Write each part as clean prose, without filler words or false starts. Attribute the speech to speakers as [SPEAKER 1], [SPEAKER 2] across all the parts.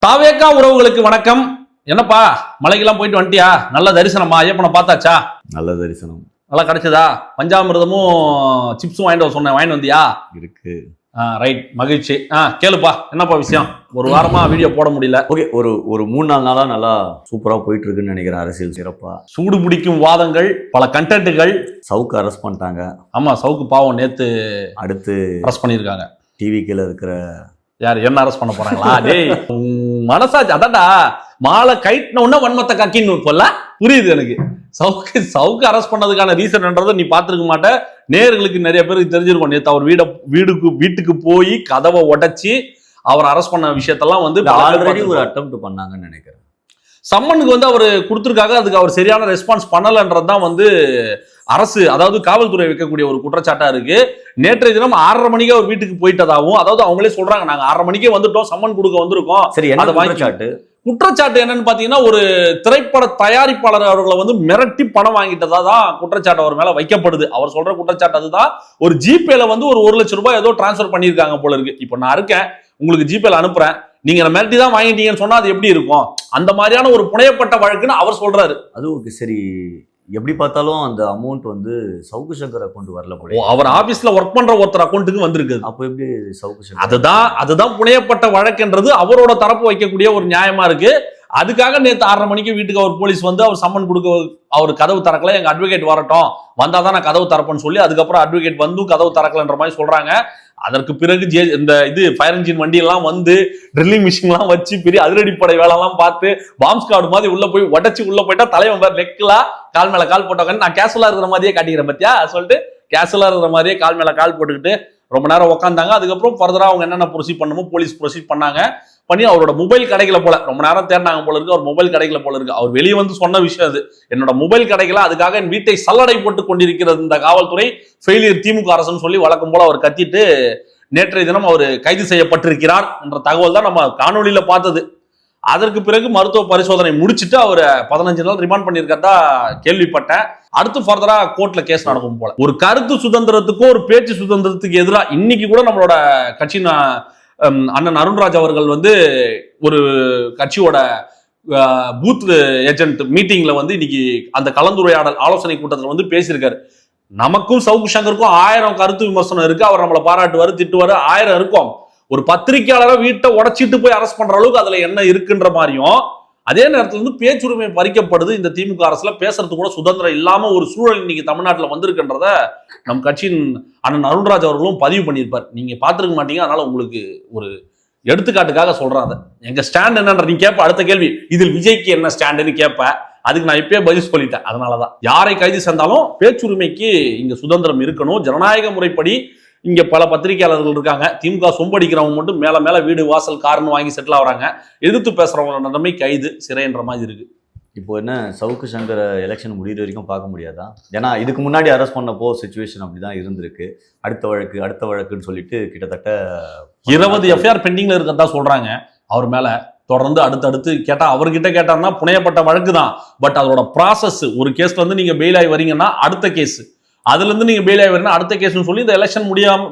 [SPEAKER 1] தாவேக்கா உறவுகளுக்கு வணக்கம். என்னப்பா மலைக்கெல்லாம் போயிட்டு வந்துட்டியா? நல்ல தரிசனமா? ஐயப்பனை பார்த்தாச்சா?
[SPEAKER 2] நல்ல தரிசனம்
[SPEAKER 1] நல்லா கிடைச்சதா? பஞ்சாமிர்தமும் சிப்ஸும் வாங்கிட்டு வந்தியா?
[SPEAKER 2] இருக்கு.
[SPEAKER 1] ரைட், மகிழ்ச்சி. கேளுப்பா, என்னப்பா விஷயம்? ஒரு வாரமா வீடியோ போட முடியல.
[SPEAKER 2] ஓகே, ஒரு 3-4 நாளா நல்லா சூப்பரா போயிட்டு இருக்குன்னு நினைக்கிறேன். அரசியல் சிறப்பா
[SPEAKER 1] சூடு பிடிக்கும் வாதங்கள், பல கண்டென்ட்டுகள்.
[SPEAKER 2] சவுக்கு அரெஸ்ட் பண்ணிட்டாங்க.
[SPEAKER 1] ஆமா, சவுக்கு பாவம் நேத்து
[SPEAKER 2] அடுத்து
[SPEAKER 1] அரெஸ்ட் பண்ணியிருக்காங்க.
[SPEAKER 2] டிவி கீழே இருக்கிற
[SPEAKER 1] யார் என்ன அரெஸ்ட் பண்ண போறாங்களா? டேய் மனசாச்சு அதான்டா, மாலை கைட்டின உடனே வன்மத்தை கக்கின்னு போல புரியுது எனக்கு. சவுக்கு அரெஸ்ட் பண்ணதுக்கான ரீசன்ன்றதை நீ பார்த்துருக்க மாட்ட. நேர்களுக்கு நிறைய பேருக்கு தெரிஞ்சிருக்கும். நேற்று அவர் வீட்டுக்கு போய் கதவை உடைச்சி அவர் அரெஸ்ட் பண்ண விஷயத்தெல்லாம் வந்து
[SPEAKER 2] ஆல்ரெடி ஒரு அட்டெம்ப்ட் பண்ணாங்கன்னு நினைக்கிறேன்.
[SPEAKER 1] சம்மனுக்கு வந்து அவர் கொடுத்துருக்காங்க, அதுக்கு அவர் சரியான ரெஸ்பான்ஸ் பண்ணலன்றதுதான் வந்து அரசு, அதாவது காவல்துறை வைக்கக்கூடிய ஒரு குற்றச்சாட்டா இருக்கு. நேற்றைய தினம் 6:30 மணிக்கு அவர் வீட்டுக்கு போயிட்டதாகவும், அதாவது அவங்களே சொல்றாங்க, நாங்க 6:30 மணிக்கே வந்துட்டோம், சம்மன் கொடுக்க வந்திருக்கோம்.
[SPEAKER 2] சரி, என்ன
[SPEAKER 1] குற்றச்சாட்டு என்னன்னு பாத்தீங்கன்னா, ஒரு திரைப்பட தயாரிப்பாளர் அவர்களை வந்து மிரட்டி பணம் வாங்கிட்டதா தான் குற்றச்சாட்டு அவர் மேல வைக்கப்படுது. அவர் சொல்ற குற்றச்சாட்டு அதுதான். ஒரு ஜிபேல வந்து ஒரு 1 லட்சம் ரூபாய் ஏதோ டிரான்ஸ்பர் பண்ணியிருக்காங்க போல இருக்கு. இப்போ நான் இருக்கேன், உங்களுக்கு ஜிபேல அனுப்புறேன், நீங்க மிரட்டி தான் வாங்கிட்டீங்கன்னு சொன்னா அது எப்படி இருக்கும்? அந்த மாதிரியான ஒரு புனையப்பட்ட வழக்குன்னு அவர் சொல்றாரு. அது
[SPEAKER 2] ஓகே, சரி. எப்படி பார்த்தாலும் அந்த அமௌண்ட் வந்து சவுக்கு சங்கர் அக்கௌண்ட் வரல போல.
[SPEAKER 1] அவர் ஆபீஸ்ல ஒர்க் பண்ற ஒருத்தர் அக்கௌண்ட்டுக்கு வந்திருக்கு.
[SPEAKER 2] அப்போ எப்படி சவுக்கு சங்கர்?
[SPEAKER 1] அதுதான் புனையப்பட்ட வழக்குன்றது அவரோட தரப்பு வைக்கக்கூடிய ஒரு நியாயமா இருக்கு. அதுக்காக நேற்று 6:30 மணிக்கு வீட்டுக்கு அவர் போலீஸ் வந்து அவர் சம்மன் கொடுக்க, அவர் கதவு திறக்கல, எங்க அட்வொகேட் வரட்டும், வந்தாதான் நான் கதவு திறப்பேன்னு சொல்லி அதுக்கப்புறம் அட்வொகேட் வந்து கதவு திறக்கலன்ற மாதிரி சொல்றாங்க. அதற்கு பிறகு இந்த ஃபயர் இன்ஜின் வண்டி எல்லாம் வந்து ட்ரில்லிங் மிஷின் எல்லாம் வச்சு பெரிய அதிரடிப்படை வேலை எல்லாம் பார்த்து பாம்ப் ஸ்குவாட் மாதிரி உள்ள போய் உடச்சு உள்ள போயிட்டா தலைவன் பேர் நெக்லா கால் மேல கால் போட்டவங்க நான் கேஷுவலா இருக்கிற மாதிரியே காட்டிக்கிறேன் பத்தியா சொல்லிட்டு கேஷுவலா இருக்கிற மாதிரியே கால் மேல கால் போட்டுக்கிட்டு ரொம்ப நேரம் உட்காந்தாங்க. அதுக்கப்புறம் ஃபர்தரா அவங்க என்னென்ன ப்ரொசீட் பண்ணணுமோ போலீஸ் ப்ரொசீட் பண்ணி அவரோட மொபைல் கிடைக்கல போல, ரொம்ப நேரம் தேடினாங்க போல இருக்கு. அவர் மொபைல் கிடைக்கல போல இருக்கு. அவர் வெளியே வந்து சொன்ன விஷயம் அது, என்னோட மொபைல் கிடைக்கல, அதுக்காக என் வீட்டை சல்லடை போட்டு கொண்டிருக்கிறது இந்த காவல்துறை, ஃபெயிலியர் திமுக அரசுன்னு சொல்லி வழக்கம் போல அவர் கத்திட்டு நேற்றைய தினம் அவர் கைது செய்யப்பட்டிருக்கிறார் என்ற தகவல் தான் நம்ம காணொலியில பார்த்தது. அதற்கு பிறகு மருத்துவ பரிசோதனை முடிச்சுட்டு அவர் 15 நாள் ரிமாண்ட் பண்ணியிருக்கிறதா கேள்விப்பட்டேன். அடுத்து ஃபர்தரா கோர்ட்ல கேஸ் நடக்கும் போல. ஒரு கருத்து சுதந்திரத்துக்கும் ஒரு பேச்சு சுதந்திரத்துக்கு எதிராக இன்னைக்கு கூட நம்மளோட கட்சியின் அண்ணன் அருண்ராஜ் அவர்கள் வந்து ஒரு கட்சியோட பூத் ஏஜென்ட் மீட்டிங்ல வந்து இன்னைக்கு அந்த கலந்துரையாடல் ஆலோசனை கூட்டத்தில் வந்து பேசியிருக்காரு. நமக்கும் சவுக்கு சங்கருக்கும் 1000 கருத்து விமர்சனம் இருக்கு. அவர் நம்மளை பாராட்டுவாரு, திட்டுவாரு, 1000 இருக்கும். ஒரு பத்திரிகையாளரை வீட்டை உடைச்சிட்டு போய் அரெஸ்ட் பண்ற அளவுக்கு அதுல என்ன இருக்குன்ற மாதிரியும், அதே நேரத்துல வந்து பேச்சுரிமை பறிக்கப்படுது. இந்த திமுக அரசுல பேசுறது கூட சுதந்திரம் இல்லாம ஒரு சூழல் இன்னைக்கு தமிழ்நாட்டில் வந்திருக்குன்றத நம் கட்சியின் அண்ணன் அருண்ராஜ் அவர்களும் பதிவு பண்ணியிருப்பார். நீங்க பார்த்துருக்க மாட்டீங்க, அதனால உங்களுக்கு ஒரு எடுத்துக்காட்டுக்காக சொல்றாங்க. எங்க ஸ்டாண்ட் என்னன்ற நீ கேட்ப அடுத்த கேள்வி, இதில் விஜய்க்கு என்ன ஸ்டாண்டுன்னு கேட்ப. அதுக்கு நான் இப்பயே பதில் சொல்லிட்டேன். அதனாலதான் யாரை கைது செஞ்சாலும் பேச்சுரிமைக்கு இங்க சுதந்திரம் இருக்கணும். ஜனநாயக முறைப்படி இங்க பல பத்திரிகையாளர்கள் இருக்காங்க. திமுக சொம்படிக்கிறவங்க மட்டும் மேல வீடு வாசல் கார்னு வாங்கி செட்டில் ஆகுறாங்க. எதிர்த்து பேசுறவங்களோட நிலைமை கைது சிறைன்ற மாதிரி இருக்கு.
[SPEAKER 2] இப்போ என்ன சவுக்கு சங்கர எலெக்ஷன் முடிகிற வரைக்கும் பார்க்க முடியாதா? ஏன்னா இதுக்கு முன்னாடி அரெஸ்ட் பண்ணப்போ சிச்சுவேஷன் அப்படிதான் இருந்திருக்கு. அடுத்த வழக்குன்னு சொல்லிட்டு கிட்டத்தட்ட
[SPEAKER 1] 20 எஃப்ஐஆர் பெண்டிங்ல இருக்கிறதா சொல்றாங்க அவர் மேல. தொடர்ந்து அடுத்தடுத்து கேட்டா, அவர்கிட்ட கேட்டாருன்னா புனையப்பட்ட வழக்கு தான். பட் அதோட ப்ராசஸ், ஒரு கேஸ்ல இருந்து நீங்க பெயில் ஆகி வரீங்கன்னா அடுத்த கேஸ், அதுல இருந்து நீங்க பெயில் ஆகி வரீங்கன்னா அடுத்த கேஸ்ன்னு சொல்லி இந்த எலெக்ஷன்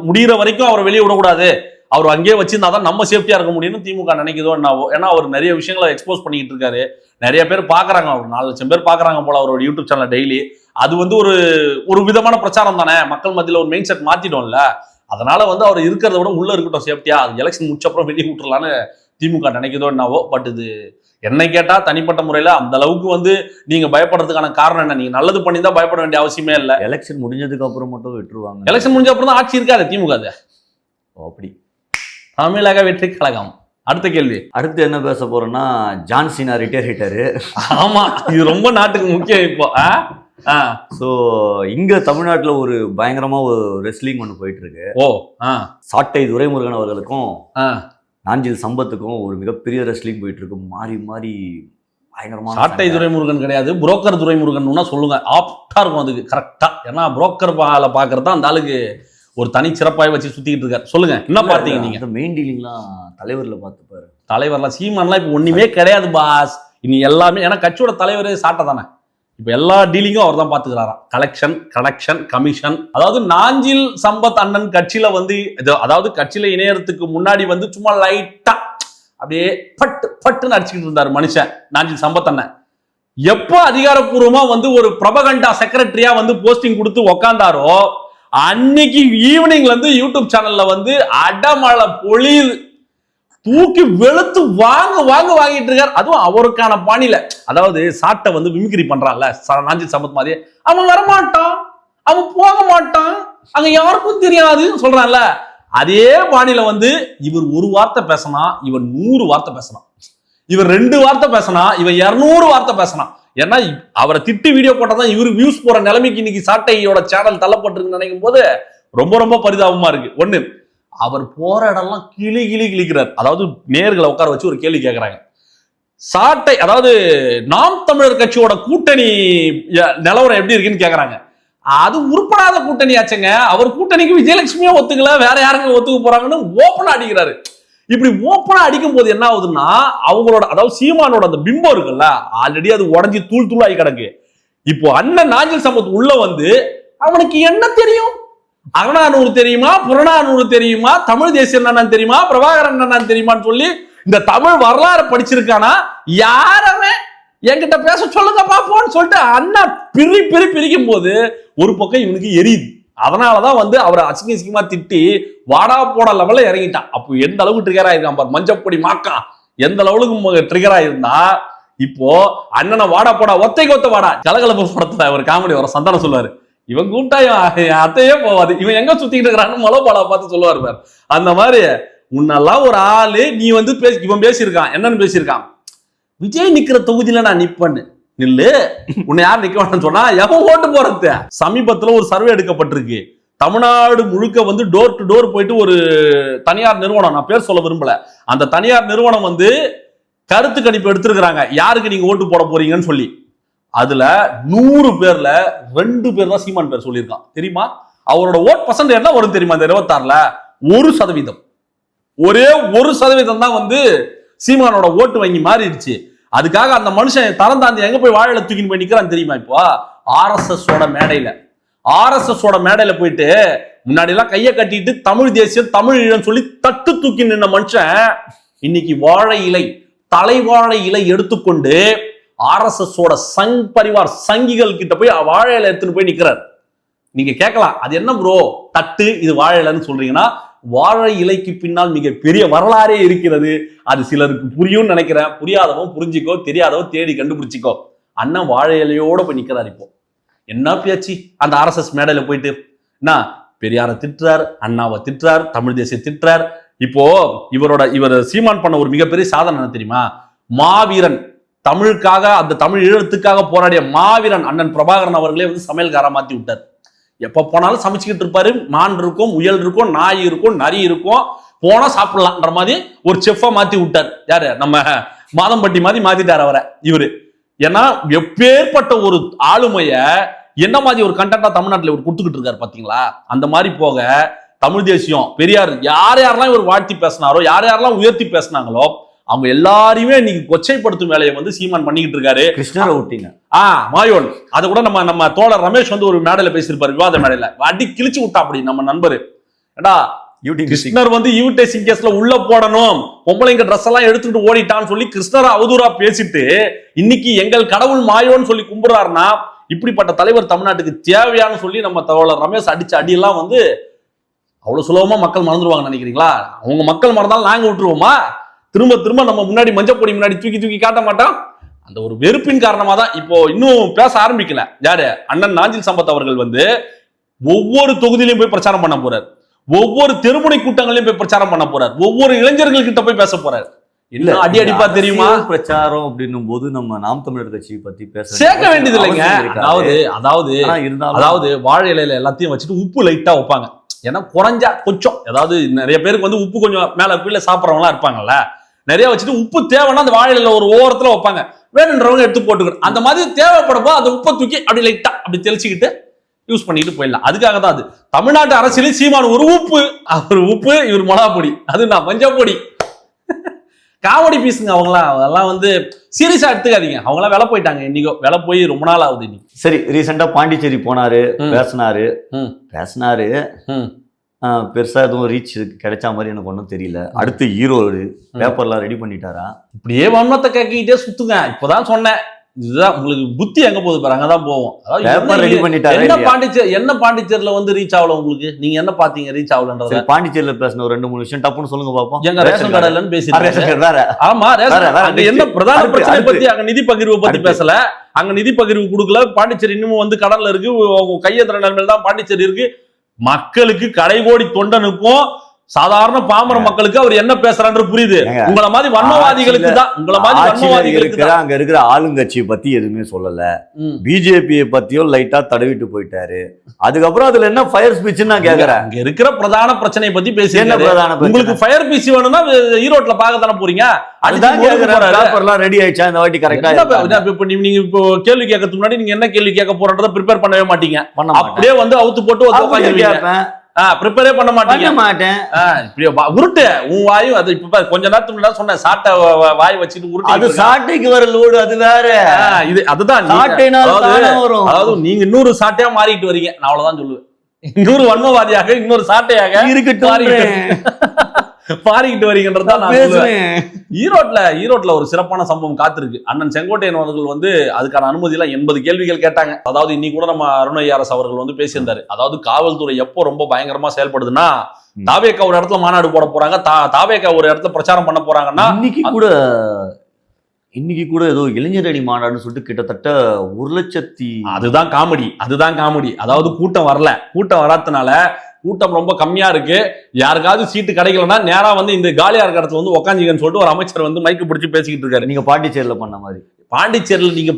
[SPEAKER 1] முடிகிற வரைக்கும் அவர் வெளியே விடக்கூடாது, அவர் அங்கேயே வச்சிருந்தா தான் நம்ம சேஃப்டியா இருக்க முடியும்னு திமுக நினைக்குதோ என்னவோ. ஏன்னா அவர் நிறைய விஷயங்களை எக்ஸ்போஸ் பண்ணிக்கிட்டு இருக்காரு. நிறைய பேர் பாக்குறாங்க, அவர் 4 லட்சம் பேர் பாக்குறாங்க போல அவரோட யூடியூப் சேனல் டெய்லி. அது வந்து ஒரு விதமான பிரச்சாரம் தானே, மக்கள் மத்தியில் ஒரு மைண்ட் செட் மாத்திட்டோம்ல. அதனால வந்து அவர் இருக்கிறத விட உள்ள இருக்கட்டும் சேஃப்டியா, எலெக்ஷன் முடிச்ச அப்புறம் வெளியே விட்டுறலான்னு திமுக நினைக்குதோ என்னவோ. பட் இது என்னை கேட்டா தனிப்பட்ட முறையில அந்த அளவுக்கு வந்து நீங்க பயப்படுறதுக்கான காரணம் என்ன? நீங்க நல்லது பண்ணி தான் பயப்பட வேண்டிய அவசியமே இல்லை.
[SPEAKER 2] எலெக்ஷன் முடிஞ்சதுக்கு அப்புறம் மட்டும் விட்டுருவாங்க.
[SPEAKER 1] எலெக்ஷன் முடிஞ்ச அப்புறம் தான் ஆட்சி இருக்காது திமுக.
[SPEAKER 2] அப்படி
[SPEAKER 1] தமிழக வெற்றி கழகம். அடுத்த கேள்வி,
[SPEAKER 2] அடுத்து என்ன பேச போறோம்னா, ஜான் சீனா ரிட்டையர் ஆயிட்டாரு.
[SPEAKER 1] ஆமா, இது ரொம்ப நாட்டுக்கு முக்கியம் இப்போ.
[SPEAKER 2] ஸோ இங்க தமிழ்நாட்டுல ஒரு பயங்கரமா ஒரு ரெஸ்லிங் ஒன்று போயிட்டு இருக்கு. சாட்டை துரைமுருகன் அவர்களுக்கும் நாஞ்சில் சம்பத்துக்கும் ஒரு மிகப்பெரிய ரெஸ்லிங் போயிட்டு இருக்கு. மாறி பயங்கரமா.
[SPEAKER 1] சாட்டை துரைமுருகன் கிடையாது, புரோக்கர் துரைமுருகன் சொல்லுங்க, ஆப்டா இருக்கும் அதுக்கு கரெக்டா. ஏன்னா புரோக்கர் பாக்குறதா அந்த ஆளுக்கு ஒரு தனி சிறப்பாக வச்சு சுத்திக்கிட்டு இருக்காரு. சொல்லுங்க, என்ன பார்த்தீங்க நீங்க?
[SPEAKER 2] மெயின் டீலிங்லாம் தலைவர்ல பார்த்துப்பாரு.
[SPEAKER 1] தலைவர்லாம் சீமான்லாம் இப்போ ஒண்ணுமே கிடையாது பாஸ். இனி எல்லாமே, ஏன்னா கட்சியோட தலைவர் சாட்டை தானே, இப்போ எல்லா டீலிங்கும் அவர் தான் பார்த்துக்கிறாராம். Collection commission. அதாவது நாஞ்சில் சம்பத் அண்ணன் கட்சியில வந்து, அதாவது கட்சியில இணையறதுக்கு முன்னாடி வந்து சும்மா லைட்டா அப்படியே பட்டு பட்டுன்னு அடிச்சுக்கிட்டு இருந்தாரு மனுஷன் நாஞ்சில் சம்பத் அண்ணன். எப்போ அதிகாரப்பூர்வமா வந்து ஒரு பிரபகண்டா செக்ரட்டரியா வந்து போஸ்டிங் கொடுத்து உக்காந்தாரோ அன்னைக்கு ஈவினிங்ல இருந்து யூடியூப் சேனல்ல வந்து அடமழை பொழியுது, தூக்கி வெளுத்து வாங்கிட்டு இருக்காரு. அதுவும் அவருக்கான பாணியில, அதாவது சாட்டை வந்து மிமிக்ரி பண்றான்ல நாஞ்சில் சம்பத் மாதிரி, அவன் வரமாட்டான், அவன் போக மாட்டான், அங்க யாருக்கும் தெரியாதுன்னு சொல்றான்ல, அதே பாணியில வந்து இவர் ஒரு வார்த்தை பேசினா இவன் 100 வார்த்தை பேசணும், இவர் 2 வார்த்தை பேசினா இவன் 200 வார்த்தை பேசணும். ஏன்னா அவரை திட்டி வீடியோ போட்டாதான் இவரு வியூஸ் போற நிலைமைக்கு இன்னைக்கு சாட்டையோட சேனல் தள்ளப்பட்டிருக்குன்னு நினைக்கும் போது ரொம்ப ரொம்ப பரிதாபமா இருக்கு. ஒண்ணு, அவர் போற இடம்லாம் கிளிக்கிறார். அதாவது நேர்களை உட்கார வச்சு ஒரு கேள்வி கேட்கறாங்க, சாட்டை அதாவது நாம் தமிழர் கட்சியோட கூட்டணி நிலவரம் எப்படி இருக்குன்னு கேக்குறாங்க. அது உருப்படாத கூட்டணி ஆச்சுங்க, அவர் கூட்டணிக்கு விஜயலட்சுமியே ஒத்துக்கல, வேற யாருங்க ஒத்துக்க போறாங்கன்னு ஓப்பனா அடிக்கிறாரு. இப்படி ஓப்பனா அடிக்கும் போது என்ன ஆகுதுன்னா அவங்களோட, அதாவது சீமானோட அந்த பிம்பம் இருக்குல்ல, ஆல்ரெடி அது உடஞ்சி தூளாகி கிடக்கு. இப்போ அண்ணன் நாஞ்சில் சம்பத் உள்ள வந்து அவனுக்கு என்ன தெரியும், அகநானூறு தெரியுமா, புறநானூறு தெரியுமா, தமிழ் தேசிய என்னன்னு தெரியுமா, பிரபாகரன் என்னன்னு தெரியுமான்னு சொல்லி இந்த தமிழ் வரலாறு படிச்சிருக்கானா, யாரவே என்கிட்ட பேச சொல்லுங்க பாப்போன்னு சொல்லிட்டு அண்ணா பிரிக்கும் போது ஒரு பக்கம் இவனுக்கு எரியுது. அதனாலதான் வந்து அவரை அசிங்கமா திட்டி வாடா போட லெவல்ல இறங்கிட்டான். அப்போ எந்த அளவுக்கு ட்ரிகர் ஆயிருக்கான் பாரு, மஞ்சப்பொடி மாக்கா எந்த அளவுக்கு ட்ரிகர் ஆயிருந்தா, இப்போ அண்ணனை வாடா போடா ஒத்த வாடா கலகலப்பு படத்துல ஒரு காமெடி வர சந்தானம் சொல்லுவாரு, இவன் கூப்பிட்டா அத்தையே போவாது, இவன் எங்க சுத்திக்கிட்டு இருக்கிறான்னு மொளபாலா பார்த்து சொல்லுவாரு பாரு. அந்த மாதிரி உன்னெல்லாம் ஒரு ஆளு நீ வந்து இவன் பேசியிருக்கான், என்னன்னு பேசியிருக்கான், விஜய் நிக்கிற தொகுதியில நான் நிப்பேன்னு நில்லு, உன்னை யார் நிக்க வேண்டாம்னு சொன்னா எவன் ஓட்டு போறது. சமீபத்துல ஒரு சர்வே எடுக்கப்பட்டிருக்கு, தமிழ்நாடு முழுக்க வந்து டோர் டு டோர் போயிட்டு ஒரு தனியார் நிறுவனம், நான் பேர் சொல்ல விரும்பல, அந்த தனியார் நிறுவனம் வந்து கருத்து கணிப்பு எடுத்திருக்கிறாங்க யாருக்கு நீங்க ஓட்டு போட போறீங்கன்னு சொல்லி. அதுல 100 பேர்ல 2 பேர் தான் சீமான் பேர் சொல்லியிருக்கான். தெரியுமா அவரோட ஓட் பர்சன்டேஜ் என்ன வரும் தெரியுமா? இந்த 26ல 1%, ஒரே 1% தான் வந்து சீமானோட ஓட்டு வங்கி மாறிடுச்சு. அதுக்காக அந்த மனுஷன் தரம் தாண்டி எங்க போய் வாழை தூக்கின்னு போய் நிக்கிறான்னு தெரியுமா? இப்போ ஆர்எஸ்எஸோட மேடையில போயிட்டு முன்னாடி எல்லாம் கையை கட்டிட்டு தமிழ் தேசியம் தமிழ் ஈழம் சொல்லி தட்டு தூக்கி நின்ன மனுஷன் இன்னைக்கு வாழை இலை, தலைவாழை இலை எடுத்துக்கொண்டு ஆர்எஸ்எஸோட சங் பரிவார் சங்கிகள் கிட்ட போய் வாழை இலை எடுத்துன்னு போய் நிக்கிறார். நீங்க கேட்கலாம், அது என்ன ப்ரோ தட்டு இது வாழை இலைன்னு சொல்றீங்கன்னா, வாழை இலைக்கு பின்னால் மிக பெரிய வரலாறே இருக்கிறது. அது சிலருக்கு புரியும்னு நினைக்கிறேன், புரியாதவன் புரிஞ்சிக்கோ, தெரியாதவன் தேடி கண்டுபிடிச்சிக்கோ. அண்ணன் வாழை இலையோட போய் நிக்கிறார். இப்போ என்ன பேச்சு அந்த ஆர்எஸ்எஸ் மேடையில போயிட்டு, என்ன பெரியாரை திட்டுறார், அண்ணாவை திட்டுறார், தமிழ் தேசிய திட்டுறார். இப்போ இவர் சீமான் பண்ண ஒரு மிகப்பெரிய சாதனை என்ன தெரியுமா? மாவீரன், தமிழுக்காக அந்த தமிழ் ஈழத்துக்காக போராடிய மாவீரன் அண்ணன் பிரபாகரன் அவர்களே வந்து சமையல்காரா மாத்தி விட்டார். எப்ப போனாலும் சமைச்சுக்கிட்டு இருப்பாரு, மான் இருக்கும், முயல் இருக்கும், நாய் இருக்கும், நரி இருக்கும், போனா சாப்பிடலாம்ன்ற மாதிரி ஒரு செஃப்பா மாத்தி விட்டார். யாரு? நம்ம மாதம்பட்டி மாதிரி மாத்திட்டார் அவரை இவரு. ஏன்னா எப்பேற்பட்ட ஒரு ஆளுமைய என்ன மாதிரி ஒரு கண்டென்ட்டா தமிழ்நாட்டில் இவர் கொடுத்துக்கிட்டு இருக்காரு பாத்தீங்களா? அந்த மாதிரி போக தமிழ் தேசியம், பெரியார், யாரெல்லாம் இவர் வாழ்த்தி பேசினாரோ, யாரெல்லாம் உயர்த்தி பேசினாங்களோ அவங்க எல்லாரையுமே இன்னைக்கு கொச்சைப்படுத்தும் வேலையை வந்து சீமான் பண்ணிக்கிட்டு இருக்காரு.
[SPEAKER 2] கிருஷ்ணரை ஒட்டிங்க
[SPEAKER 1] மாயோன், அதை கூட நம்ம தோழர் ரமேஷ் வந்து ஒரு மேடையில பேசியிருப்பாரு, விவாத மேடையில அடி கிழிச்சு விட்டா. அப்படி நம்ம நண்பர் ஏடா கிருஷ்ணர் வந்து ஈவ்டேசிங் கேஸ்ல உள்ள போடணும், பொம்பளைங்க ட்ரெஸ் எல்லாம் எடுத்துட்டு ஓடிட்டான்னு சொல்லி கிருஷ்ணரை அவதூறா பேசிட்டு இன்னைக்கு எங்கள் கடவுள் மாயோன்னு சொல்லி கும்பிடுறாருன்னா, இப்படிப்பட்ட தலைவர் தமிழ்நாட்டுக்கு தேவையான்னு சொல்லி நம்ம தோழர் ரமேஷ் அடிச்ச அடியெல்லாம் வந்து அவ்வளவு சுலபமா மக்கள் மறந்துடுவாங்க நினைக்கிறீங்களா? அவங்க மக்கள் மறந்தாலும் நாங்க விட்டுருவோமா? திரும்ப நம்ம முன்னாடி மஞ்சப்பொடி முன்னாடி தூக்கி காட்ட மாட்டோம். அந்த ஒரு வெறுப்பின் காரணமா தான் இப்போ இன்னும் பேச ஆரம்பிக்கல. யாரு? அண்ணன் நாஞ்சில் சம்பத் அவர்கள் வந்து ஒவ்வொரு தொகுதியிலையும் போய் பிரச்சாரம் பண்ண போறார், ஒவ்வொரு தெருமுனை கூட்டங்களையும் போய் பிரச்சாரம் பண்ண போறார், ஒவ்வொரு இளைஞர்கள் கிட்ட போய் பேச போறார். இல்ல அடிப்பா தெரியுமா
[SPEAKER 2] பிரச்சாரம் அப்படின்னும் போது நம்ம நாம் தமிழர் கட்சி பத்தி பேச
[SPEAKER 1] சேர்க்க வேண்டியது இல்லைங்க. அதாவது வாழை இலையில எல்லாத்தையும் வச்சுட்டு உப்பு லைட்டா வைப்பாங்க. ஏன்னா குறைஞ்சா கொஞ்சம், அதாவது நிறைய பேருக்கு வந்து உப்பு கொஞ்சம் மேல கீழே சாப்பிட்றவங்களா இருப்பாங்கல்ல, நிறைய வச்சுட்டு உப்பு தேவைன்னா அந்த வாழை இலையில ஒரு ஓரத்துல வைப்பாங்க, வேணுன்றவங்க எடுத்து போட்டுக்கணும். அந்த மாதிரி தேவைப்படும்போ அந்த உப்பை தூக்கி அப்படி லைட்டா அப்படி தெளிச்சுக்கிட்டு யூஸ் பண்ணிட்டு போயிடலாம். அதுக்காக தான் அது. தமிழ்நாட்டு அரசியலில் சீமான் ஒரு உப்பு, அவர் உப்பு, இவர் மிளகா பொடி, அது நான் மஞ்சள் பொடி. காமெடி பீஸுங்க அவங்களாம். அதெல்லாம் வந்து சீரியஸா எடுத்துக்காதீங்க. அவங்களாம் வேலை போயிட்டாங்க, இன்னைக்கோ வேலை போய் ரொம்ப நாள் ஆகுது. இன்னைக்கு
[SPEAKER 2] சரி, ரீசெண்டா பாண்டிச்சேரி போனாரு, பேசினாரு. பெருசா எதுவும் ரீச் கிடைச்ச மாதிரி எனக்கு ஒன்றும் தெரியல. அடுத்து ஈரோடு பேப்பர்லாம் ரெடி பண்ணிட்டாரா?
[SPEAKER 1] இப்படியே வன்மத்தை கேட்கிட்டே சுத்துங்க. இப்பதான் சொன்னேன், இதுதான் உங்களுக்கு புத்தி எங்க போகுது பாரு, அங்கதான் போவோம்.
[SPEAKER 2] பேப்பர் ரெடி பண்ணிட்டாரா?
[SPEAKER 1] என்ன பாண்டிச்சேரியில வந்து ரீச் ஆகல உங்களுக்கு? நீங்க என்ன பாத்தீங்க ரீச் ஆகலன்றத?
[SPEAKER 2] பாண்டிச்சேரியில பேசின ஒரு 2-3 விஷயம் டப்புன்னு சொல்லுங்க பாப்போம்.
[SPEAKER 1] எங்க ரேஷன் கடையிலன்னு பேசிருக்காரு. ஆமா, அங்க என்ன பிரதான பிரச்சனை பத்தி, அங்க நிதி பகிர்வு பத்தி பேசல. அங்க நிதி பகிர்வு கொடுக்கல. பாண்டிச்சேரி இன்னமும் வந்து கடல்ல இருக்கு, கையேந்திர நிலைமையில தான் பாண்டிச்சேரி இருக்கு. மக்களுக்கு கடைகோடி தொண்டனுக்கும் சாதாரண பாமர மக்களுக்கு அவர் என்ன பேசுறாரு புரியுது. உங்களை மாதிரி வன்மவாதிகளுக்கு தான், உங்களை மாதிரி வன்மவாதிகளுக்கு தான்.
[SPEAKER 2] அங்க இருக்கிற ஆளுங்கட்சியை பத்தி எதுவுமே சொல்லல. பிஜேபியை பத்தியும் லைட்டா தடவிட்டு போயிட்டாரு. அதுக்கப்புறம் அதுல என்ன ஃபயர் ஸ்பீச் நான் கேக்குறேன்.
[SPEAKER 1] அங்க இருக்கிற பிரதான பிரச்சனையை பத்தி பேசுறாரு. உங்களுக்கு ஃபயர் ஸ்பீச் வேணும்னா ஈரோட்ல பார்க்க தானே போறீங்க. அதுதான்
[SPEAKER 2] பேப்பர்லாம் ரெடி ஆயிடுச்சா இந்த வாட்டி? கரெக்டா.
[SPEAKER 1] இப்ப நீங்க இப்போ கேள்வி கேட்கறதுக்கு முன்னாடி நீங்க என்ன கேள்வி கேட்க போறன்றத ப்ரிப்பேர் பண்ணவே மாட்டீங்க. அப்படியே வந்து அவுத்து போட்டு ப்ரிப்பேரே பண்ண மாட்டேன். இப்படியே உருட்டு உன் வாயும். அது இப்ப கொஞ்ச நேரத்துக்கு முன்னாடி சொன்ன சாட்டை வாய் வச்சுட்டு உருட்டு.
[SPEAKER 2] அது சாட்டைக்கு வர லோடு, அது வேற.
[SPEAKER 1] இது அதுதான் அதாவது நீங்க இன்னொரு சாட்டையா மாறிட்டு வரீங்க. நான் அவ்வளவுதான் சொல்லுவேன். இன்னொரு வன்மவாதியாக, இன்னொரு சாட்டையாக மாறிக்கிட்டு வரீங்கன்றதான் நான் சொல்லுவேன். ஈரோட்ல ஒரு சிறப்பான சம்பவம் காத்திருக்கு. அண்ணன் செங்கோட்டையன் அவர்கள் வந்து அதுக்கான அனுமதி எல்லாம் 80 கேள்விகள் கேட்டாங்க. அதாவது இன்னைக்கு கூட நம்ம அருண் ஐயாரஸ் அவர்கள் வந்து பேசியிருந்தாரு. அதாவது காவல்துறை எப்போ ரொம்ப பயங்கரமா செயல்படுதுன்னா, தாவேக்கா ஒரு இடத்துல மாநாடு போட போறாங்க, தாவேக்கா ஒரு இடத்துல பிரச்சாரம் பண்ண போறாங்கன்னா,
[SPEAKER 2] இன்னைக்கு கூட ஏதோ இளைஞர் அணி மாநாடுன்னு சொல்லிட்டு கிட்டத்தட்ட 1,00,000.
[SPEAKER 1] அதுதான் காமெடி. அதாவது கூட்டம் வரல, கூட்டம் வராதனால கூட்டம் ரொம்ப கம்மியா இருக்கு, யாருக்காவது சீட்டு கிடைக்கலன்னா நேரா வந்து இந்த காலியா இருக்க இடத்துல வந்து உக்காஞ்சிங்கன்னு சொல்லிட்டு ஒரு அமைச்சர் வந்து மைக்கு பிடிச்சி பேசிக்கிட்டு இருக்காரு.
[SPEAKER 2] நீங்க பாண்டிச்சேரியில பண்ண மாதிரி.
[SPEAKER 1] பாண்டிச்சேரியில நீங்க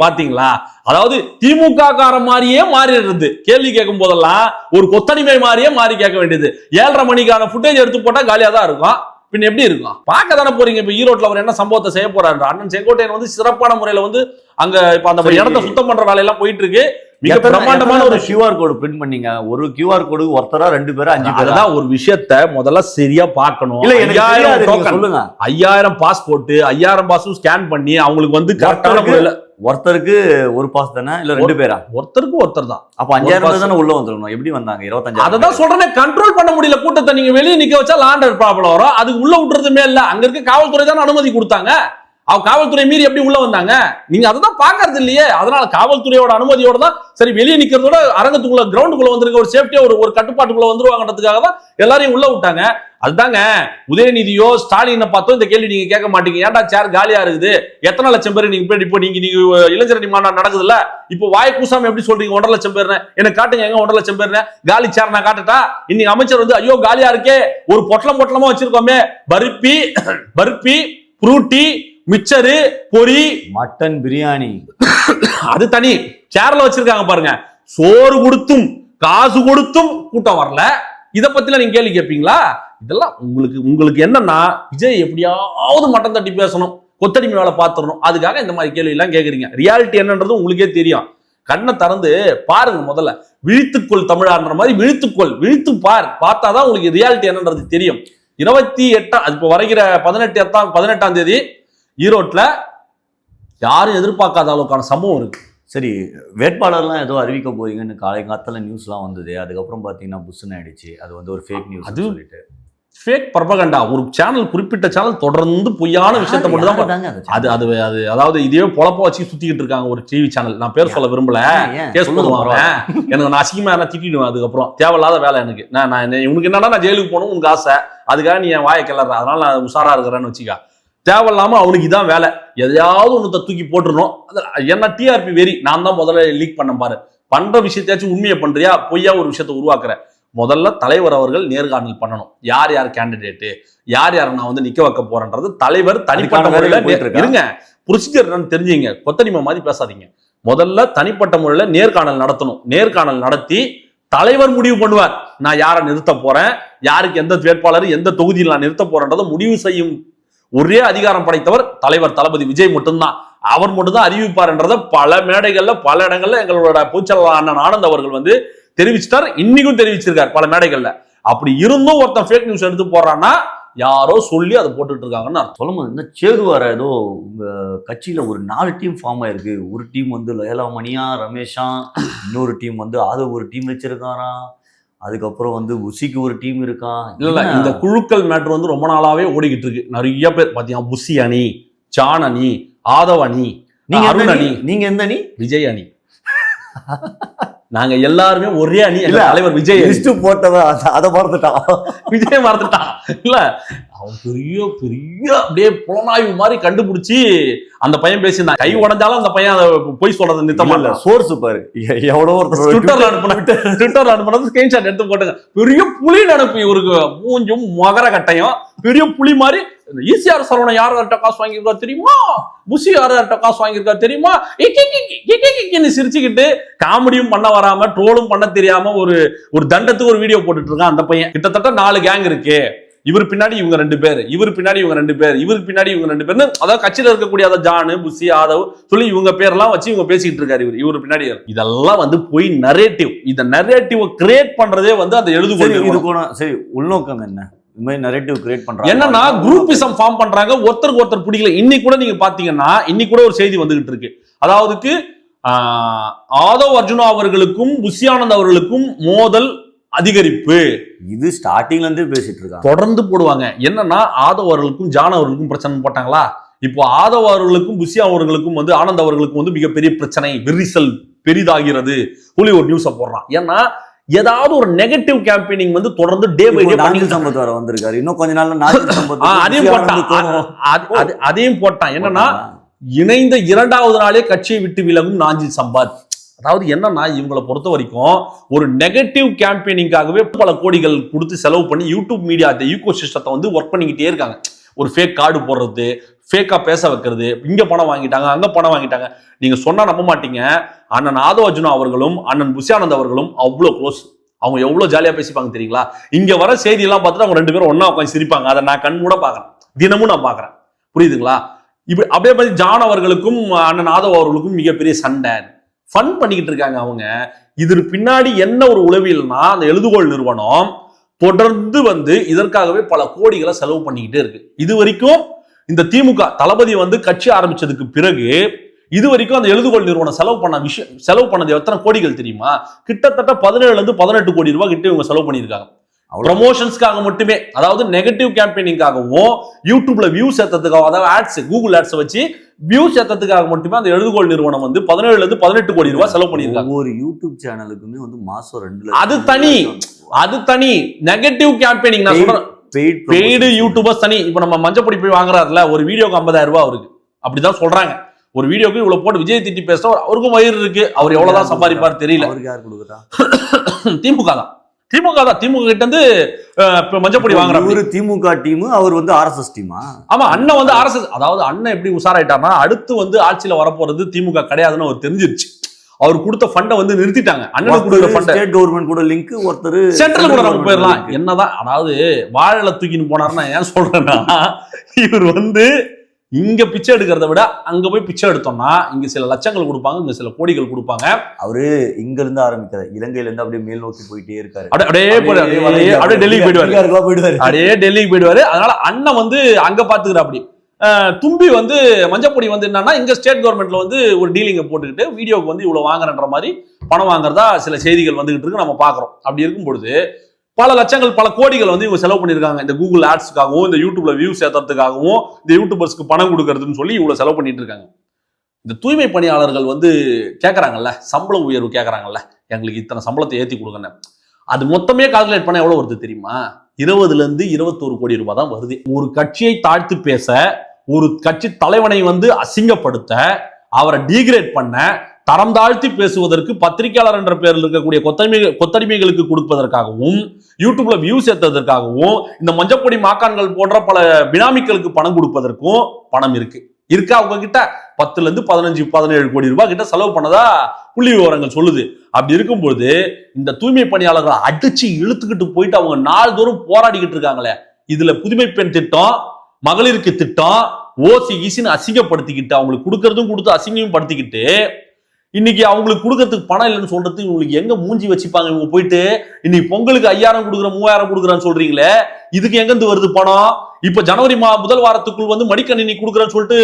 [SPEAKER 1] பாத்தீங்களா? அதாவது திமுக கார மாதிரியே மாறிடுறது. கேள்வி கேட்கும் போதெல்லாம் ஒரு கொத்தடிமை மாதிரியே மாறி கேட்க வேண்டியது. 7:30 மணிக்கான ஃபுட்டேஜ் எடுத்து போட்டா காலியா தான் இருக்கும். பின் எப்படி இருக்கும்? பார்க்க தானே போறீங்க. இப்ப ஈரோட்ல அவர் என்ன சம்பவத்தை செய்ய போறாரு? அண்ணன் செங்கோட்டையன் வந்து சிறப்பான முறையில வந்து அங்க இப்ப அந்த இடத்தை சுத்தம் பண்ற வேலையெல்லாம் போயிட்டு இருக்கு. மிக பிரமாண்டமான ஒரு
[SPEAKER 2] QR கோடு பிரிண்ட் பண்ணீங்க. ஒரு QR கோடு ஒருத்தரா 2 பேரா 5 பேரா?
[SPEAKER 1] அதான் ஒரு விஷயத்த முதல்ல சரியா பார்க்கணும். 5000 பாஸ்போர்ட், 5000 பாஸும் ஸ்கேன் பண்ணி அவங்களுக்கு வந்து கரெக்டான முறையில.
[SPEAKER 2] ஒருத்தருக்கு ஒரு பாஸ் தானே, இல்ல 2 பேரா?
[SPEAKER 1] ஒருத்தருக்கு ஒருத்தர் தான்.
[SPEAKER 2] அப்ப 5000 பேர் தானே உள்ள வந்துடணும். எப்படி வந்தாங்க 25?
[SPEAKER 1] அததான் சொல்றேன், கண்ட்ரோல் பண்ண முடியல கூட்டத்தை. நீங்க வெளியே நிக்க வச்சா லாண்டர் ப்ராப்ளம் வரும். அதுக்கு உள்ள விட்டுறதுமே இல்ல. அங்க இருக்க காவல்துறை தான் அனுமதி கொடுத்தாங்க. அவங்க காவல்துறை மீறி எப்படி உள்ள வந்தாங்க? நீங்க அததான் பாக்குறது இல்லையே. அதனால காவல்துறையோட அனுமதியோட தான் சரி வெளியே நிக்கிறதோட அரங்கத்துக்குள்ள கிரவுண்டுக்குள்ள வந்திருக்க ஒரு சேஃப்டியா ஒரு கட்டுப்பாட்டுக்குள்ள வந்துருவாங்கன்றதுக்காக தான் எல்லாரையும் உள்ள விட்டாங்க. அதுதாங்க உதயநிதியோ ஸ்டாலினை பார்த்தோ இந்த கேள்வி நீங்க கேட்க மாட்டீங்க. ஏன்டா சேர் காலியா இருக்குது, எத்தனை லட்சம் பேர் நீங்க இப்போ நீங்க இளைஞரணி மாநாடு நடக்குதுல்ல, இப்போ வாய் கூசாம எப்படி சொல்றீங்க 1.5 லட்சம் பேர்? எனக்கு காட்டுங்க எங்க 1.5 லட்சம் பேர் காலி சேர் நான் காட்டுட்டா? இன்னைக்கு அமைச்சர் வந்து ஐயோ காலியா இருக்கே, ஒரு பொட்டலமா வச்சிருக்கோமே, பருப்பி ஃப்ரூட்டி மிச்சரு பொரி
[SPEAKER 2] மட்டன் பிரியாணி
[SPEAKER 1] அது தனி சேர்ல வச்சிருக்காங்க பாருங்க. சோறு கொடுத்தும் காசு கொடுத்தும் கூட்டம் வரல. இத பத்தில நீங்க கேள்வி கேட்பீங்களா? இதெல்லாம் உங்களுக்கு என்னன்னா, விஜய் எப்படியாவது மட்டம் தட்டி பேசணும், கொத்தடிமை வேலை பார்த்துடணும், அதுக்காக இந்த மாதிரி கேள்வி எல்லாம் கேக்குறீங்க. ரியாலிட்டி என்னன்றது உங்களுக்கே தெரியும். கண்ணை திறந்து பாருங்க. முதல்ல விழித்துக்கொள் தமிழான்ற மாதிரி விழித்து பார்த்தாதான் உங்களுக்கு ரியாலிட்டி என்னன்றது தெரியும். 28 அது இப்போ வரைகிற 18ஆம் தேதி ஈரோட்ல யாரும் எதிர்பார்க்காத அளவுக்கான சம்பவம் இருக்கு.
[SPEAKER 2] சரி, வேட்பாளர்லாம் ஏதோ அறிவிக்க போறீங்கன்னு காலத்துல நியூஸ்லாம் வந்தது. அதுக்கப்புறம் பாத்தீங்கன்னா புஷ்ன்னு ஆயிடுச்சு. அது வந்து ஒரு ஃபேக் நியூஸ் சொல்லிட்டு,
[SPEAKER 1] ஃபேக் ப்ரொபகண்டா. ஒரு சேனல், குறிப்பிட்ட சேனல் தொடர்ந்து பொய்யான விஷயத்தை மட்டும் தான் அது அதாவது இதே பொழப்ப வச்சு சுத்திக்கிட்டு இருக்காங்க. ஒரு டிவி சேனல், நான் பேர் சொல்ல விரும்பல, கேஸ் பண்ணுவாங்க. எனக்கு நான் அசிங்கமா திட்டிடுவேன். அதுக்கப்புறம் தேவையில்லாத வேலை எனக்கு. நான் உனக்கு என்னன்னா நான் ஜெயிலுக்கு போகணும் உனக்கு ஆசை, அதுக்காக நீ என் வாயை கிளற, அதனால நான் உஷாரா இருக்கிறேன்னு வச்சுக்கா. தேவையில்லாம அவனுக்கு இதான் வேலை, எதையாவது ஒன்று தூக்கி போட்டுருணும். என்ன டிஆர்பி வெறி, நான் தான் முதல்ல லீக் பண்ண பாரு. பண்ற விஷயத்தாச்சும் உண்மையை பண்றியா, பொய்யா ஒரு விஷயத்தை உருவாக்குற. முதல்ல தலைவர் அவர்கள் நேர்காணல் பண்ணணும். யார் கேண்டிடேட்டு, யார் நான் வந்து நிக்க வைக்க போறேன்றது தலைவர் தனிப்பட்ட முறையில இருங்க. ப்ரொசீஜர் என்னன்னு தெரிஞ்சுங்க. கொத்தடிமை மாதிரி பேசாதீங்க. முதல்ல தனிப்பட்ட முறையில நேர்காணல் நடத்தணும். நேர்காணல் நடத்தி தலைவர் முடிவு பண்ணுவார், நான் யாரை நிறுத்த போறேன், யாருக்கு எந்த வேட்பாளர் எந்த தொகுதியில் நான் நிறுத்த போறேன்றதை முடிவு செய்யும் ஒரே அதிகாரம் படைத்தவர் தலைவர் தளபதி விஜய் மட்டும்தான். அவர் மட்டும்தான் அறிவிப்பார் என்றதை பல மேடைகள்ல பல இடங்கள்ல எங்களோட பொதுச்செயலாளர் அண்ணன் ஆனந்த் அவர்கள் வந்து தெரிவிச்சிட்டார். இன்னைக்கும் தெரிவிச்சிருக்காரு பல மேடைகள்ல. அப்படி இருந்தும் ஒருத்தன் ஃபேக் நியூஸ் எடுத்து போறான்னா யாரோ சொல்லி அதை போட்டுட்டு இருக்காங்கன்னு
[SPEAKER 2] சொல்லும்போது இந்த சேகுவார ஏதோ உங்க கட்சியில ஒரு 4 டீம் ஃபார்ம் ஆயிருக்கு. ஒரு டீம் வந்து லயலாமணியா ரமேஷா, இன்னொரு டீம் வந்து அது ஒரு டீம் வச்சிருக்காராம். அதுக்கப்புறம் வந்து புஷிக்கு ஒரு டீம் இருக்கான்.
[SPEAKER 1] இல்ல இந்த குழுக்கள் மேட்ரு வந்து ரொம்ப நாளாவே ஓடிக்கிட்டு இருக்கு. நிறைய பேர் பாத்தீங்கன்னா புஷி அணி, ஜான் அணி, ஆதவ் அணி, அருண் அணி.
[SPEAKER 2] நீங்க எந்த அணி?
[SPEAKER 1] விஜய் அணி. நாங்க எல்லாருமே ஒரே அணி. தலைவர் விஜய்
[SPEAKER 2] லிஸ்ட் போட்டவன் அதை மறந்துட்டான்.
[SPEAKER 1] விஜய் மறந்துட்டான். இல்ல அவன் பெரிய பெரிய அப்படியே புலனாய்வு மாதிரி கண்டுபிடிச்சி அந்த பையன் பேசியிருந்தான். கை உடஞ்சாலும் அந்த பையன் அதை போய் சொல்றது நித்தமா இல்ல.
[SPEAKER 2] சோர்ஸ் பாரு, எவ்வளோ
[SPEAKER 1] ட்விட்டர்ல அனுப்புனது ஸ்கிரீன்ஷாட் எடுத்து போட்டுங்க. பெரிய புலி நினைப்பு இவருக்கு, மூஞ்சும் மகர கட்டையும் பெரிய புலி மாதிரி. ஈசிஆர் சரவணன் யார்கிட்ட காசு வாங்கியிருக்கா தெரியுமா, புஷி யார்கிட்ட காசு வாங்கியிருக்கா தெரியுமா, சிரிச்சுக்கிட்டு காமெடியும் பண்ண வராம ட்ரோலும் பண்ண தெரியாம ஒரு தண்டத்துக்கு ஒரு வீடியோ போட்டுட்டு இருக்கான் அந்த பையன். கிட்டத்தட்ட 4 கேங் இருக்கு. இவர் பின்னாடி இவங்க 2 பேர், இவர் பின்னாடி இவங்க 2 பேர், இவருக்கு பின்னாடி இவங்க 2 பேர். அதாவது கட்சியில இருக்கக்கூடிய அதை ஜானு, புஷி, ஆதவ் சொல்லி இவங்க பேரெல்லாம் வச்சு இவங்க பேசிக்கிட்டு இருக்காரு. இவரு பின்னாடி இதெல்லாம் வந்து போய் நரேட்டிவ். இந்த நரேட்டிவ் கிரியேட் பண்றதே வந்து அந்த எழுதுகோள்.
[SPEAKER 2] சரி, உள்நோக்கம் என்ன? இந்த மாதிரி நரேட்டிவ் கிரியேட் பண்றாங்க.
[SPEAKER 1] என்னன்னா குரூப்பிசம் ஃபார்ம் பண்றாங்க. ஒருத்தருக்கு ஒருத்தர் பிடிக்கல. இன்னைக்கு கூட நீங்க பாத்தீங்கன்னா இன்னைக்கு கூட ஒரு செய்தி வந்துகிட்டு இருக்கு. அதாவது ஆதவ் அர்ஜுனா அவர்களுக்கும் புஷி ஆனந்த் அவர்களுக்கும் மோதல் அதிகரிப்பு.
[SPEAKER 2] இது ஸ்டார்டிங்ல இருந்தே பேசிட்டு இருக்காங்க, தொடர்ந்து
[SPEAKER 1] போடுவாங்க. என்னன்னா ஆதவ் அவர்களுக்கும் ஜான் அவர்களுக்கும் பிரச்சனை போட்டாங்களா, இப்போ ஆதவ் அவர்களுக்கும் புஷி அவர்களுக்கும் வந்து ஆனந்த் அவர்களுக்கும் வந்து மிகப்பெரிய பிரச்சனை, விரிசல் பெரிதாகிறது சொல்லி ஒரு நியூஸை போடுறான். ஏன்னா ஏதாவது ஒரு நெகட்டிவ் கேம்பெயினிங் வந்து தொடர்ந்து day by day
[SPEAKER 2] Nanjil Sampath வர வந்திருக்காரு. இன்னும் கொஞ்ச நாள்ல நாஞ்சில் சம்பத்
[SPEAKER 1] அதையும் போட்டான். என்னன்னா இணைந்த 2வது நாளே கட்சியை விட்டு விலகும் நாஞ்சில் சம்பத். அதாவது என்னன்னா இவங்களை பொறுத்த வரைக்கும் ஒரு நெகட்டிவ் கேம்பெயினிங்காகவே பல கோடிகள் கொடுத்து செலவு பண்ணி யூடியூப் மீடியா ஈகோ சிஸ்டத்தை வந்து ஒர்க் பண்ணிக்கிட்டே இருக்காங்க. ஒரு ஃபேக் கார்டு போடுறது, ஃபேக்கா பேச வைக்கிறது, இங்க பணம் வாங்கிட்டாங்க அங்க பணம் வாங்கிட்டாங்க. நீங்க சொன்னா நம்ப மாட்டீங்க, அண்ணன் ஆதவ் அர்ஜுனா அவர்களும் அண்ணன் புஷி ஆனந்த் அவர்களும் அவ்வளவு க்ளோஸ். அவங்க எவ்வளவு ஜாலியா பேசிப்பாங்க தெரியுங்களா. இங்க வர செய்தி எல்லாம் பார்த்துட்டு அவங்க 2 பேரும் ஒன்னா உட்காந்து சிரிப்பாங்க. அதை நான் கண் கூட பாக்குறேன், தினமும் நான் பாக்குறேன். புரியுதுங்களா? இப்படி அப்படியே பார்த்து ஜான் அவர்களுக்கும் அண்ணன் ஆதவ் அவர்களுக்கும் மிகப்பெரிய சண்டை ஃபன் பண்ணிக்கிட்டு இருக்காங்க அவங்க. இது பின்னாடி என்ன ஒரு உளவியல்னா அந்த எழுதுகோள் நிறுவனம் தொடர்ந்து வந்து இதற்காகவே பல கோடிகளை செலவு பண்ணிக்கிட்டே இருக்கு. இது வரைக்கும் இந்த திமுக தளபதி வந்து கட்சி ஆரம்பிச்சதுக்கு பிறகு இது வரைக்கும் அந்த எழுதுகோள் நிறுவனம் செலவு பண்ணது எத்தனை கோடிகள் தெரியுமா? கிட்டத்தட்ட 17 இருந்து 18 கோடி ரூபாய் கிட்ட இவங்க செலவு பண்ணியிருக்காங்க ப்ரமோஷன்ஸ்க்காக மட்டுமே. அதாவது நெகட்டிவ் கேம்பெயினிங்காகவும் யூடியூப்ல வியூஸ் ஏற்றதுக்காக, அதாவது ஆட்ஸ், கூகுள் ஆட்ஸ் வச்சு வியூஸ் ஏற்றதுக்காக மட்டுமே அந்த எழுதுகோள் நிறுவனம் வந்து 17 இருந்து 18 கோடி ரூபாய் செலவு பண்ணியிருக்காங்க.
[SPEAKER 2] ஒரு யூடியூப் சேனலுக்குமே வந்து மாசம் 2
[SPEAKER 1] அது தனி நெகட்டிவ் கேம்பெயினிங். நான் சொல்றேன் பெய்டு யூடியூபர்ஸ் தனி. இப்ப நம்ம மஞ்சப்பொடி போய் வாங்குறாருல, ஒரு வீடியோக்கு 50,000 ரூபாய் அவருக்கு, அப்படிதான் சொல்றாங்க. ஒரு வீடியோக்கு இவ்வளவு போட்டு விஜய் திட்டி பேசுற அவருக்கும் வயிறு இருக்கு. அவர் எவ்வளவுதான் சம்பாதிப்பார் தெரியல.
[SPEAKER 2] அவருக்கு யார் கொடுக்குறா?
[SPEAKER 1] திமுக தான். திமுக கிட்ட இருந்து மஞ்சப்பொடி வாங்குறாங்க.
[SPEAKER 2] ஒரு திமுக டீம், அவர் வந்து ஆர்எஸ்எஸ் டீமா?
[SPEAKER 1] ஆமா, அண்ணன் வந்து ஆர்எஸ்எஸ். அதாவது அண்ணன் எப்படி உஷாராயிட்டாருன்னா அடுத்து வந்து ஆட்சியில வரப்போறது திமுக கிடையாதுன்னு அவர் தெரிஞ்சிருச்சு. அவர் கொடுத்த ஃபண்டை வந்து நிறுத்திட்டாங்க. அண்ணன் கொடுத்த ஃபண்டை
[SPEAKER 2] ஸ்டேட் கவர்மெண்ட் கூட லிங்க், ஒருத்தர்
[SPEAKER 1] சென்ட்ரல் கூட நம்ம போயிடலாம். என்னதான் அதாவது வாழை தூக்கின்னு போனாருன்னா ஏன் சொல்றேன்னா, இவர் வந்து இங்க பிச்சை எடுக்கிறத விட அங்க போய் பிச்சை எடுத்தோம்னா இங்க சில லட்சங்கள் கொடுப்பாங்க, இங்க சில கோடிகள் கொடுப்பாங்க.
[SPEAKER 2] அவரு இங்க இருந்து ஆரம்பிக்காது, இலங்கையில இருந்து அப்படியே மேல் நோக்கி போயிட்டே இருக்காரு.
[SPEAKER 1] அப்படியே டெல்லிக்கு போயிடுவாரு, அப்படியே டெல்லிக்கு போயிடுவாரு. அதனால அண்ணன் வந்து அங்க பாத்துக்கிற. அப்படி தும்பி வந்து மஞ்சப்பொடி வந்து என்னன்னா இங்க ஸ்டேட் கவர்மெண்ட்ல வந்து ஒரு டீலிங்கை போட்டுக்கிட்டு வீடியோக்கு வந்து இவ்வளவு வாங்குறன்ற மாதிரி பணம் வாங்குறதா சில செய்திகள் வந்துகிட்டு இருக்கு, நம்ம பாக்குறோம். அப்படி இருக்கும் பொழுது பல லட்சங்கள் பல கோடிகள் வந்து இவங்க செலவு பண்ணியிருக்காங்க. இந்த கூகுள் ஆட்ஸுக்காகவும் இந்த யூடியூப்ல வியூஸ் ஏற்றுறதுக்காகவும் இந்த யூடியூபர்ஸ்க்கு பணம் கொடுக்கறதுன்னு சொல்லி இவ்வளவு செலவு பண்ணிட்டு இருக்காங்க. இந்த தூய்மை பணியாளர்கள் வந்து கேட்கறாங்கல்ல, சம்பள உயர்வு கேட்கறாங்கல்ல, எங்களுக்கு இத்தனை சம்பளத்தை ஏற்றி கொடுங்கன்னு. அது மொத்தமே கால்குலேட் பண்ண எவ்வளவு வருது தெரியுமா? 20 இருந்து 21 கோடி ரூபாய் தான் வருது. ஒரு கட்சியை தாழ்த்து பேச, ஒரு கட்சி தலைவனை வந்து அசிங்கப்படுத்த, அவரை டீக்ரேட் பண்ண, தரம் தாழ்த்தி பேசுவதற்கு, பத்திரிகையாளர் என்ற பெயரில் இருக்கக்கூடிய கொத்தடிமைகளுக்கு கொடுப்பதற்காகவும், யூடியூப்ல வியூஸ் ஏற்றதற்காகவும், இந்த மஞ்சப்பொடி மாக்கான்கள் போன்ற பல பினாமிக்களுக்கு பணம் கொடுப்பதற்கும் பணம் இருக்கா அவங்க கிட்ட? 10 இருந்து 15-17 கோடி ரூபாய் கிட்ட செலவு பண்ணதா புள்ளி விவரங்கள் சொல்லுது. அப்படி இருக்கும்போது இந்த தூய்மை பணியாளர்களை அடிச்சு இழுத்துக்கிட்டு போயிட்டு அவங்க நாள்தோறும் போராடிக்கிட்டு இருக்காங்களே. இதுல புதுமை பெண் திட்டம், மகளிருக்கு திட்டம், ஓசி ஈசின்னு அசிங்கப்படுத்திக்கிட்டு, அவங்களுக்கு கொடுக்கறதும் கொடுத்து அசிங்கமும் படுத்திக்கிட்டு இன்னைக்கு அவங்களுக்கு கொடுக்கறதுக்கு பணம் இல்லைன்னு சொல்றதுக்கு இவங்களுக்கு எங்க மூஞ்சி வச்சுப்பாங்க? இவங்க போயிட்டு இன்னைக்கு பொங்கலுக்கு 5000 கொடுக்குறேன் 3000 கொடுக்குறான்னு சொல்றீங்களே, இதுக்கு எங்க இருந்து வருது பணம்? இப்ப ஜனவரி முதல் வாரத்துக்குள் வந்து மடிக்கணினி கொடுக்குறேன்னு சொல்லிட்டு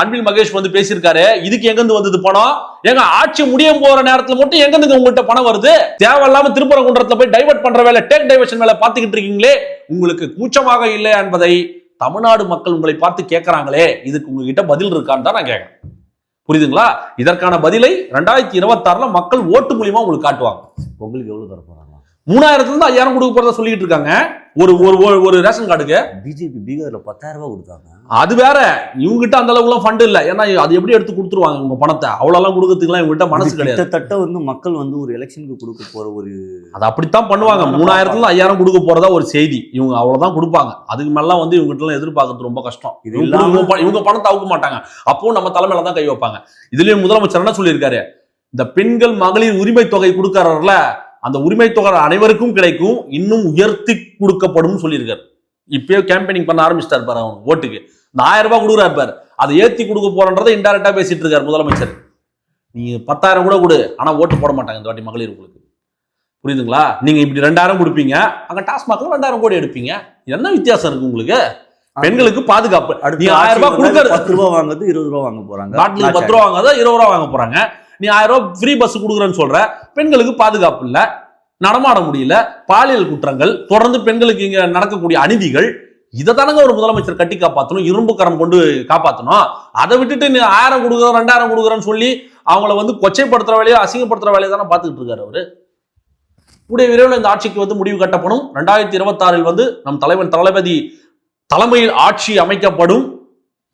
[SPEAKER 1] அன்பில் மகேஷ் வந்து பேசியிருக்காரு. இதுக்கு எங்க இருந்து வந்தது பணம்? ஏங்க ஆட்சி முடியும் போற நேரத்துல மட்டும் எங்க இருந்து உங்கள்கிட்ட பணம் வருது? தேவையில்லாம திருப்பரங்குன்றத்துல போய் டைவர்ட் பண்ற வேலை, டேக் டைவர்ஷன் வேலை பார்த்துக்கிட்டு இருக்கீங்களே, உங்களுக்கு கூச்சமாக இல்லை என்பதை தமிழ்நாடு மக்கள் உங்களை பார்த்து கேட்கறாங்களே, இதுக்கு உங்ககிட்ட பதில் இருக்கான்னு தான் நான் கேட்கிறேன். புரியுதுங்களா? இதற்கான பதிலை 2026 மக்கள் ஓட்டு மூலியமா உங்களுக்கு காட்டுவாங்க.
[SPEAKER 2] பொங்கலுக்கு எவ்வளவு தர போறாங்க?
[SPEAKER 1] 3000 இருந்து 5000 கொடுக்க போறதா சொல்லிட்டு இருக்காங்க. ஒரு ரேஷன் கார்டுக்கு
[SPEAKER 2] பிஜேபி பீகார்ல 10,000 ரூபாய் கொடுத்தாங்க. அது
[SPEAKER 1] வேற, இவங்க கிட்ட அந்த அளவுக்கு ஃபண்ட் இல்ல. ஏன்னா அது எப்படி எடுத்து கொடுத்துருவாங்க உங்க பணத்தை? அவ்வளவு கொடுக்கறதுக்குலாம் இவங்க கிட்ட மனசு கிடையாது.
[SPEAKER 2] கிட்டத்தட்ட வந்து மக்கள் வந்து ஒரு எலெக்ஷனுக்கு கொடுக்க போற ஒரு
[SPEAKER 1] அது அப்படித்தான் பண்ணுவாங்க. 3000 இருந்து 5000 கொடுக்க போறதா ஒரு செய்தி. இவங்க அவ்வளவுதான் கொடுப்பாங்க. அதுக்கு மேல வந்து இவங்க கிட்ட எதிர்பார்க்கறது ரொம்ப கஷ்டம். இவங்க பணத்தை அவுக்க மாட்டாங்க. அப்போ நம்ம தலைமையில தான் கை வைப்பாங்க. இதுலயும் முதலமைச்சர் என்ன சொல்லியிருக்காரு? இந்த பெண்கள் மகளிர் உரிமை தொகை கொடுக்கறதுல அந்த உரிமை தொகை அனைவருக்கும் கிடைக்கும், இன்னும் உயர்த்தி கொடுக்கப்படும் சொல்லியிருக்காரு. இப்பயே கேம்பெயினிங் பண்ண ஆரம்பிச்சிட்டாரு பாரு. அவங்க ஓட்டுக்கு இந்த 1000 ரூபாய் கொடுக்குறாரு பாரு, அதை ஏத்தி கொடுக்க போறன்றதை இன்டைரக்டா பேசிட்டு இருக்காரு முதலமைச்சர். நீங்க 10,000 கூட கொடு, ஆனா ஓட்டு போட மாட்டாங்க இந்த வாட்டி மகளிர் உங்களுக்கு. புரியுதுங்களா? நீங்க இப்படி 2000 கொடுப்பீங்க, அங்க டாஸ்மாக்ல 2000 கோடி எடுப்பீங்க. என்ன வித்தியாசம் இருக்கு உங்களுக்கு? பெண்களுக்கு பாதுகாப்பு. நீ 1000 ரூபாய் கொடுக்கறது
[SPEAKER 2] 10 ரூபாய் வாங்குறது 20 ரூபாய் வாங்க போறாங்க.
[SPEAKER 1] நாட்டுக்கு 10 ரூபாய் வாங்குறதா 20 ரூபாய் வாங்க போறாங்க. நீ 1000 ரூபாய் ஃப்ரீ பஸ் கொடுக்குறேன்னு சொல்ற. பெண்களுக்கு பாதுகாப்பு இல்ல, நடமாட முடியல, பாலியல் குற்றங்கள், தொடர்ந்து பெண்களுக்கு இங்க நடக்கக்கூடிய அநீதிகள், இதை தானங்க ஒரு முதலமைச்சர் கட்டி காப்பாற்றணும், இரும்பு கரம் கொண்டு காப்பாற்றணும். அதை விட்டுட்டு நீ 1000 கொடுக்குறோம் 2000 கொடுக்குறேன்னு சொல்லி அவங்கள வந்து கொச்சைப்படுத்துற வேலையோ அசிங்கப்படுத்துற வேலையை தானே பார்த்துக்கிட்டு இருக்காரு அவரு. கூடிய விரைவில் இந்த ஆட்சிக்கு வந்து முடிவு கட்டப்படும். 2026 வந்து நம் தலைவன் தளபதி தலைமையில் ஆட்சி அமைக்கப்படும்.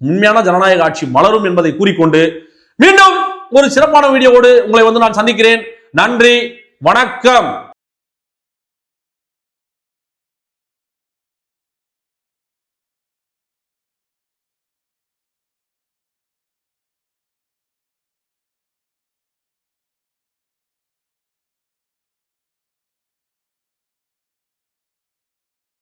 [SPEAKER 1] உண்மையான ஜனநாயக ஆட்சி மலரும் என்பதை கூறிக்கொண்டு மீண்டும் ஒரு சிறப்பான வீடியோவோடு உங்களை வந்து நான் சந்திக்கிறேன். நன்றி, வணக்கம்.